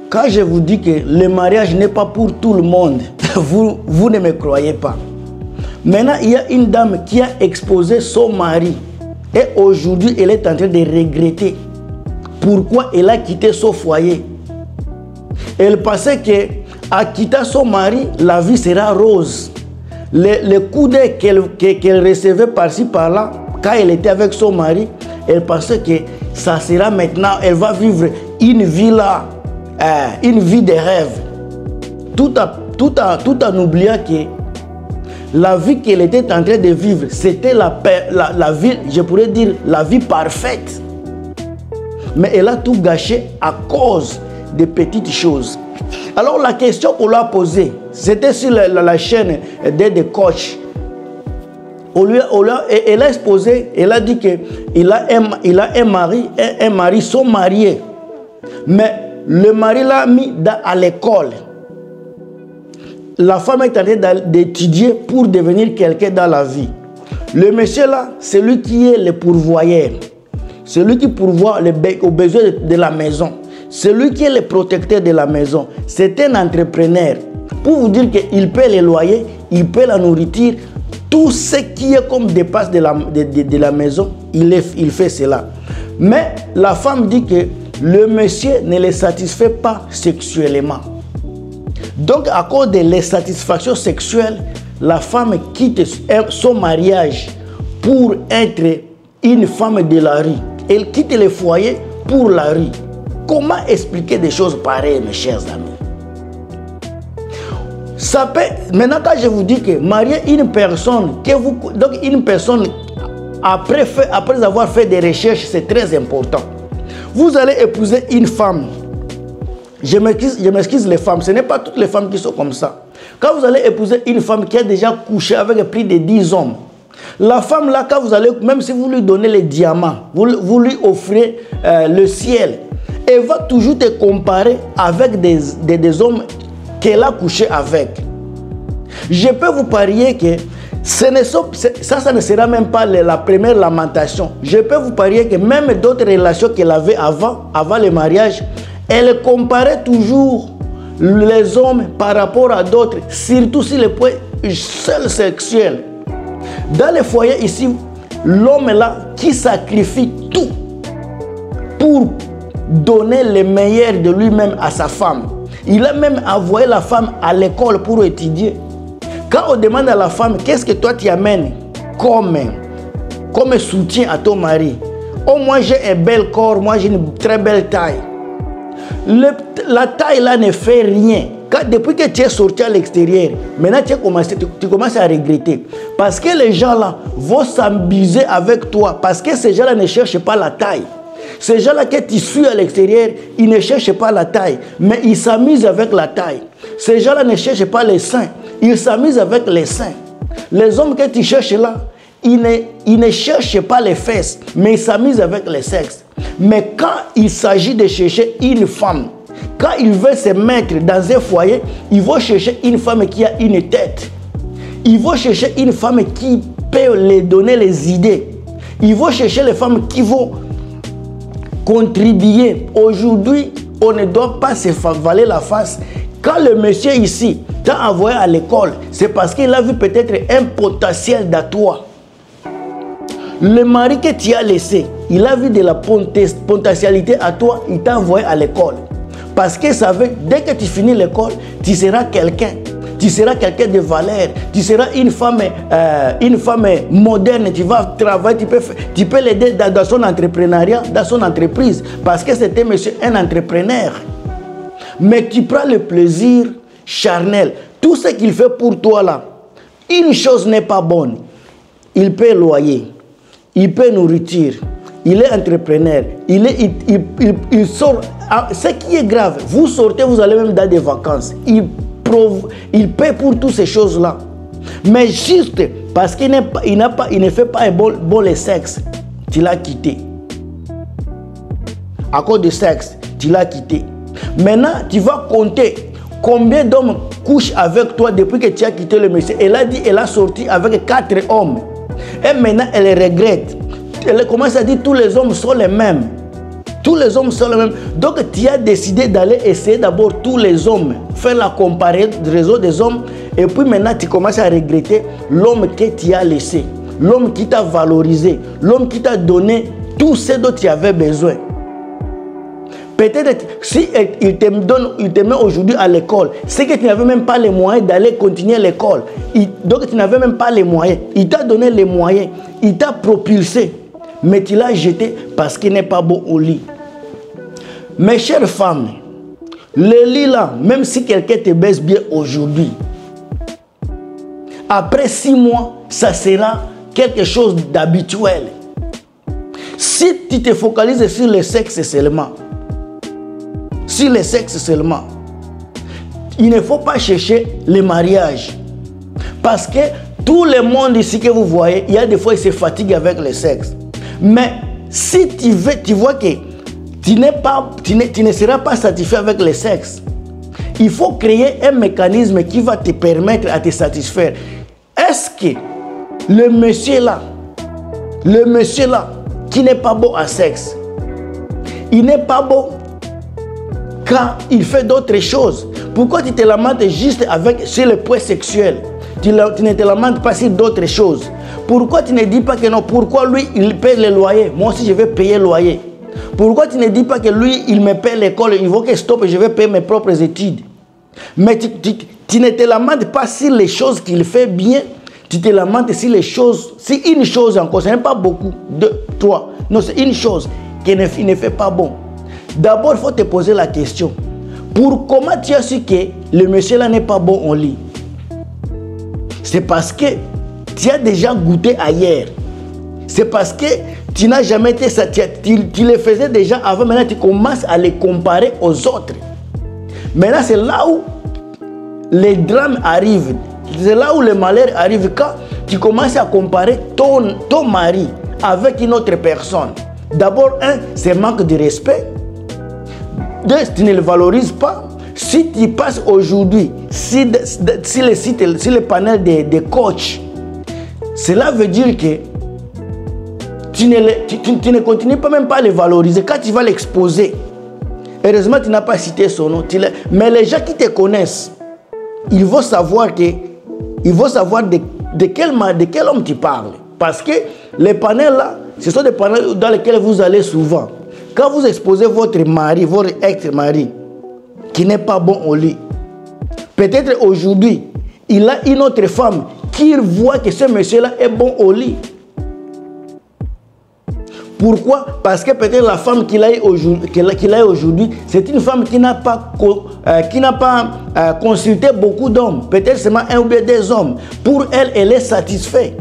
Quand je vous dis que le mariage n'est pas pour tout le monde, vous ne me croyez pas. Maintenant, il y a une dame qui a exposé son mari. Et aujourd'hui, elle est en train de regretter pourquoi elle a quitté son foyer. Elle pensait qu'à quitter son mari, la vie sera rose. Les coups d'œil qu'elle recevait par-ci, par-là, quand elle était avec son mari, elle pensait que ça sera maintenant, elle va vivre une vie là, une vie de rêve. Tout en oubliant que la vie qu'elle était en train de vivre, c'était la vie, je pourrais dire, la vie parfaite. Mais elle a tout gâché à cause de petites choses. Alors la question qu'on lui a posée, c'était sur la chaîne des coachs. Elle a exposé, elle a dit qu'il a un mari, sont mariés. Mais le mari l'a mis à l'école. La femme est en train d'étudier pour devenir quelqu'un dans la vie. Le monsieur là, c'est lui qui est le pourvoyeur. C'est lui qui pourvoit aux besoins de la maison. C'est lui qui est le protecteur de la maison. C'est un entrepreneur. Pour vous dire qu'il paie les loyers, il paie la nourriture, tout ce qui est comme dépasse de la maison, il fait cela. Mais la femme dit que le monsieur ne le satisfait pas sexuellement. Donc, à cause de l'insatisfaction sexuelle, la femme quitte son mariage pour être une femme de la rue. Elle quitte le foyer pour la rue. Comment expliquer des choses pareilles, mes chers amis? Ça peut, maintenant, quand je vous dis que marier une personne, donc une personne, après avoir fait des recherches, c'est très important. Vous allez épouser une femme. Je m'excuse les femmes, ce n'est pas toutes les femmes qui sont comme ça. Quand vous allez épouser une femme qui a déjà couché avec plus de 10 hommes, la femme là, quand vous allez, même si vous lui donnez les diamants, vous lui offrez le ciel, elle va toujours te comparer avec des hommes qu'elle a couché avec. Je peux vous parier que ça ne sera même pas la première lamentation. Je peux vous parier que même d'autres relations qu'elle avait avant le mariage, elle comparait toujours les hommes par rapport à d'autres, surtout sur le point seul sexuel. Dans les foyers ici, l'homme est là qui sacrifie tout pour donner le meilleur de lui-même à sa femme. Il a même envoyé la femme à l'école pour étudier. Quand on demande à la femme, qu'est-ce que toi tu amènes comme soutien à ton mari? Oh, moi j'ai un bel corps, moi j'ai une très belle taille. La taille là ne fait rien. Depuis que tu es sorti à l'extérieur, maintenant tu commences à regretter. Parce que les gens là vont s'amuser avec toi. Parce que ces gens là ne cherchent pas la taille. Ces gens là que tu suis à l'extérieur, ils ne cherchent pas la taille. Mais ils s'amusent avec la taille. Ces gens là ne cherchent pas les seins. Ils s'amusent avec les seins. Les hommes que tu cherches là, ils ne cherchent pas les fesses. Mais ils s'amusent avec les sexes. Mais quand il s'agit de chercher une femme, quand il veut se mettre dans un foyer, il va chercher une femme qui a une tête. Il va chercher une femme qui peut lui donner les idées. Il va chercher les femmes qui vont contribuer. Aujourd'hui, on ne doit pas se voiler la face. Quand le monsieur ici t'a envoyé à l'école, c'est parce qu'il a vu peut-être un potentiel dans toi. Le mari que tu as laissé, il a vu de la potentialité à toi, il t'a envoyé à l'école. Parce qu'il savait, dès que tu finis l'école, tu seras quelqu'un. Tu seras quelqu'un de valeur. Tu seras une femme moderne. Tu vas travailler, tu peux l'aider dans son entrepreneuriat, dans son entreprise. Parce que c'était monsieur un entrepreneur. Mais tu prends le plaisir charnel. Tout ce qu'il fait pour toi là, une chose n'est pas bonne. Il paie loyer. Il paie nourriture. Il est entrepreneur. Il sort. Ce qui est grave, vous sortez, vous allez même dans des vacances. Il paie pour toutes ces choses-là. Mais juste parce qu'il ne fait pas un bon le sexe, tu l'as quitté. À cause du sexe, tu l'as quitté. Maintenant, tu vas compter combien d'hommes couchent avec toi depuis que tu as quitté le monsieur. Elle a dit qu'elle a sorti avec 4 hommes. Et maintenant, elle regrette. Elle commence à dire que tous les hommes sont les mêmes. Tous les hommes sont les mêmes. Donc tu as décidé d'aller essayer d'abord tous les hommes, faire la comparaison des hommes, et puis maintenant tu commences à regretter l'homme que tu as laissé, l'homme qui t'a valorisé, l'homme qui t'a donné tout ce dont tu avais besoin. Peut-être si il te met aujourd'hui à l'école, c'est que tu n'avais même pas les moyens d'aller continuer l'école. Donc tu n'avais même pas les moyens. Il t'a donné les moyens, il t'a propulsé, mais tu l'as jeté parce qu'il n'est pas beau au lit. Mes chères femmes, le lit là, même si quelqu'un te baisse bien aujourd'hui, après 6 mois, ça sera quelque chose d'habituel. Si tu te focalises sur le sexe seulement, il ne faut pas chercher le mariage. Parce que tout le monde ici que vous voyez, il y a des fois, il se fatigue avec le sexe. Mais si tu vois que tu ne seras pas satisfait avec le sexe, il faut créer un mécanisme qui va te permettre de te satisfaire. Est-ce que le monsieur là, qui n'est pas beau à sexe, il n'est pas beau quand il fait d'autres choses? Pourquoi tu te lamentes juste sur le point sexuel? Tu ne te lamentes pas sur d'autres choses. Pourquoi tu ne dis pas que non? Pourquoi lui, il paye le loyer? Moi aussi, je vais payer le loyer. Pourquoi tu ne dis pas que lui, il me paye l'école? Il faut que stoppe, je vais payer mes propres études. Mais tu ne te lamentes pas sur les choses qu'il fait bien. Tu te lamentes sur les choses. C'est une chose encore, ce n'est pas beaucoup. 2, 3. Non, c'est une chose qu'il ne fait pas bon. D'abord, il faut te poser la question. Comment tu as su que le monsieur là n'est pas bon au lit? C'est parce que tu as déjà goûté ailleurs. C'est parce que tu n'as jamais été satisfait. Tu les faisais déjà avant, maintenant tu commences à les comparer aux autres. Maintenant, c'est là où les drames arrivent. C'est là où le malheur arrive, quand tu commences à comparer ton mari avec une autre personne. D'abord, c'est manque de respect. 2, tu ne le valorises pas. Si tu passes aujourd'hui si le panel de coach, cela veut dire que tu ne continues pas même pas à le valoriser. Quand tu vas l'exposer, heureusement tu n'as pas cité son nom, mais les gens qui te connaissent, ils vont savoir de quel homme tu parles. Parce que les panels là, ce sont des panels dans lesquels vous allez souvent. Quand vous exposez votre mari, votre ex-mari, qui n'est pas bon au lit, peut-être aujourd'hui, il a une autre femme qui voit que ce monsieur-là est bon au lit. Pourquoi? Parce que peut-être la femme qu'il a aujourd'hui, c'est une femme qui n'a pas consulté beaucoup d'hommes. Peut-être seulement 1 ou bien 2 hommes. Pour elle, elle est satisfaite.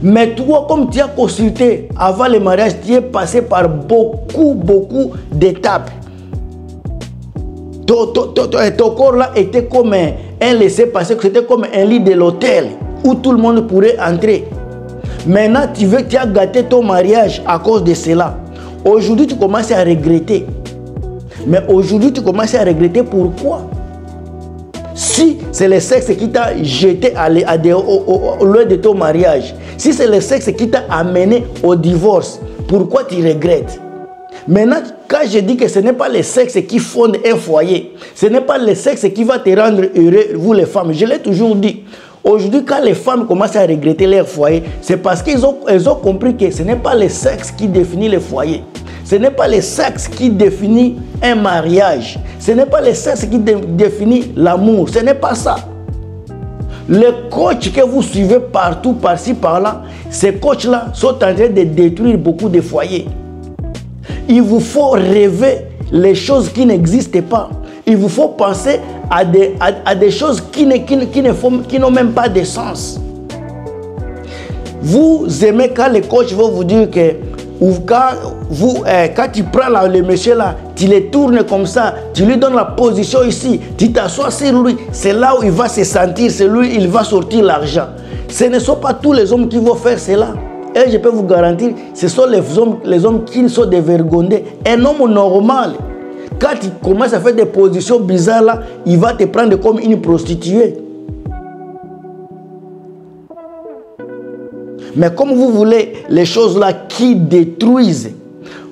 Mais toi, comme tu as consulté avant le mariage, tu es passé par beaucoup d'étapes. Ton corps là était comme un laissez-passer, c'était comme un lit de l'hôtel où tout le monde pourrait entrer. Maintenant, tu as gâté ton mariage à cause de cela. Aujourd'hui, tu commences à regretter. Mais aujourd'hui, tu commences à regretter pourquoi? Si c'est le sexe qui t'a jeté au loin de ton mariage, si c'est le sexe qui t'a amené au divorce, pourquoi tu regrettes? Maintenant, quand je dis que ce n'est pas le sexe qui fonde un foyer, ce n'est pas le sexe qui va te rendre heureux, vous les femmes, je l'ai toujours dit. Aujourd'hui, quand les femmes commencent à regretter leur foyer, c'est parce qu'elles ont compris que ce n'est pas le sexe qui définit le foyer. Ce n'est pas le sexe qui définit un mariage. Ce n'est pas le sexe qui définit l'amour. Ce n'est pas ça. Les coachs que vous suivez partout, par-ci, par-là, ces coachs-là sont en train de détruire beaucoup de foyers. Il vous faut rêver les choses qui n'existent pas. Il vous faut penser à des choses qui n'ont même pas de sens. Vous aimez quand les coachs vont vous dire que quand tu prends le monsieur là, tu le tournes comme ça, tu lui donnes la position ici, tu t'assois sur lui, c'est là où il va se sentir, c'est lui, il va sortir l'argent. Ce ne sont pas tous les hommes qui vont faire cela. Et je peux vous garantir, ce sont les hommes qui sont dévergondés. Un homme normal, quand il commence à faire des positions bizarres là, il va te prendre comme une prostituée. Mais comme vous voulez les choses là qui détruisent,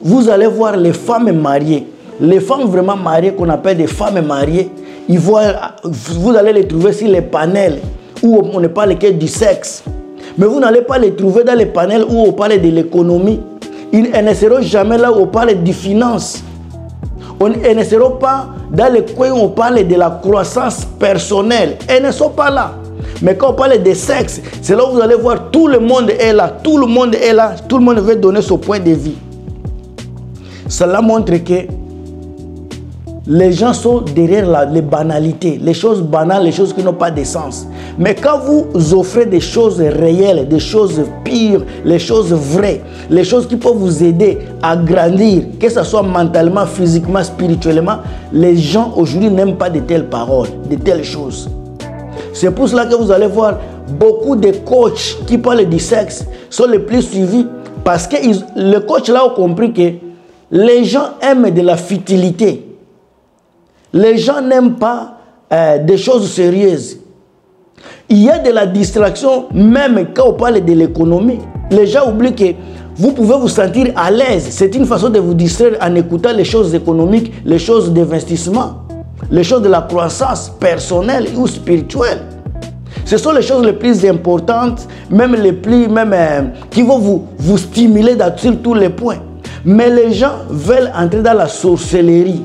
vous allez voir les femmes mariées. Les femmes vraiment mariées, qu'on appelle des femmes mariées, vous allez les trouver sur les panels où on ne parle que du sexe. Mais vous n'allez pas les trouver dans les panels où on parle de l'économie. Elles ne seront jamais là où on parle de finances. Elles ne seront pas dans les coins où on parle de la croissance personnelle. Elles ne sont pas là. Mais quand on parle de sexe, c'est là où vous allez voir tout le monde est là. Tout le monde est là. Tout le monde veut donner son point de vue. Cela montre que les gens sont derrière les banalités, les choses banales, les choses qui n'ont pas de sens. Mais quand vous offrez des choses réelles, des choses pires, les choses vraies, les choses qui peuvent vous aider à grandir, que ce soit mentalement, physiquement, spirituellement, les gens aujourd'hui n'aiment pas de telles paroles, de telles choses. C'est pour cela que vous allez voir beaucoup de coachs qui parlent du sexe sont les plus suivis parce que le coach là a compris que les gens aiment de la futilité. Les gens n'aiment pas des choses sérieuses. Il y a de la distraction même quand on parle de l'économie. Les gens oublient que vous pouvez vous sentir à l'aise. C'est une façon de vous distraire en écoutant les choses économiques, les choses d'investissement, les choses de la croissance personnelle ou spirituelle. Ce sont les choses les plus importantes, même qui vont vous stimuler sur tous les points. Mais les gens veulent entrer dans la sorcellerie.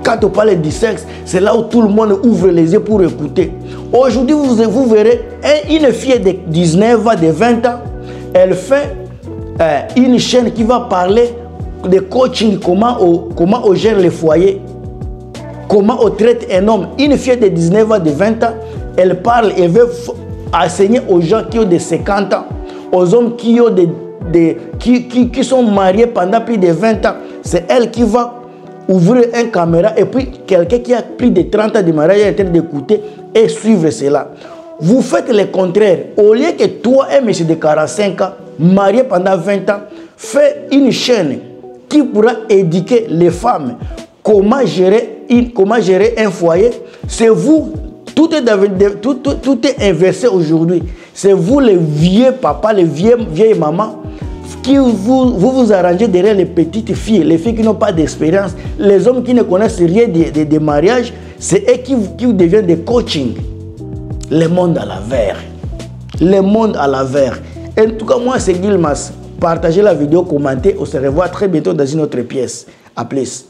Quand on parle du sexe, c'est là où tout le monde ouvre les yeux pour écouter. Aujourd'hui, vous verrez une fille de 19 ans, de 20 ans, elle fait une chaîne qui va parler de coaching, comment on gère les foyers, comment on traite un homme. Une fille de 19 ans, de 20 ans, elle parle et veut enseigner aux gens qui ont de 50 ans, aux hommes qui sont mariés pendant plus de 20 ans. C'est elle qui va ouvrir une caméra et puis quelqu'un qui a plus de 30 ans de mariage est en train d'écouter et suivre cela. Vous faites le contraire. Au lieu que toi, un monsieur de 45 ans, marié pendant 20 ans, fais une chaîne qui pourra éduquer les femmes comment gérer un foyer. C'est vous, tout est inversé aujourd'hui. C'est vous les vieux papas, les vieilles mamans, qui vous arrangez derrière les petites filles, les filles qui n'ont pas d'expérience, les hommes qui ne connaissent rien de mariage, c'est eux qui deviennent des coaching. Le monde à l'envers. Le monde à l'envers. En tout cas, moi, c'est Gilmas. Partagez la vidéo, commentez. On se revoit très bientôt dans une autre pièce. À plus.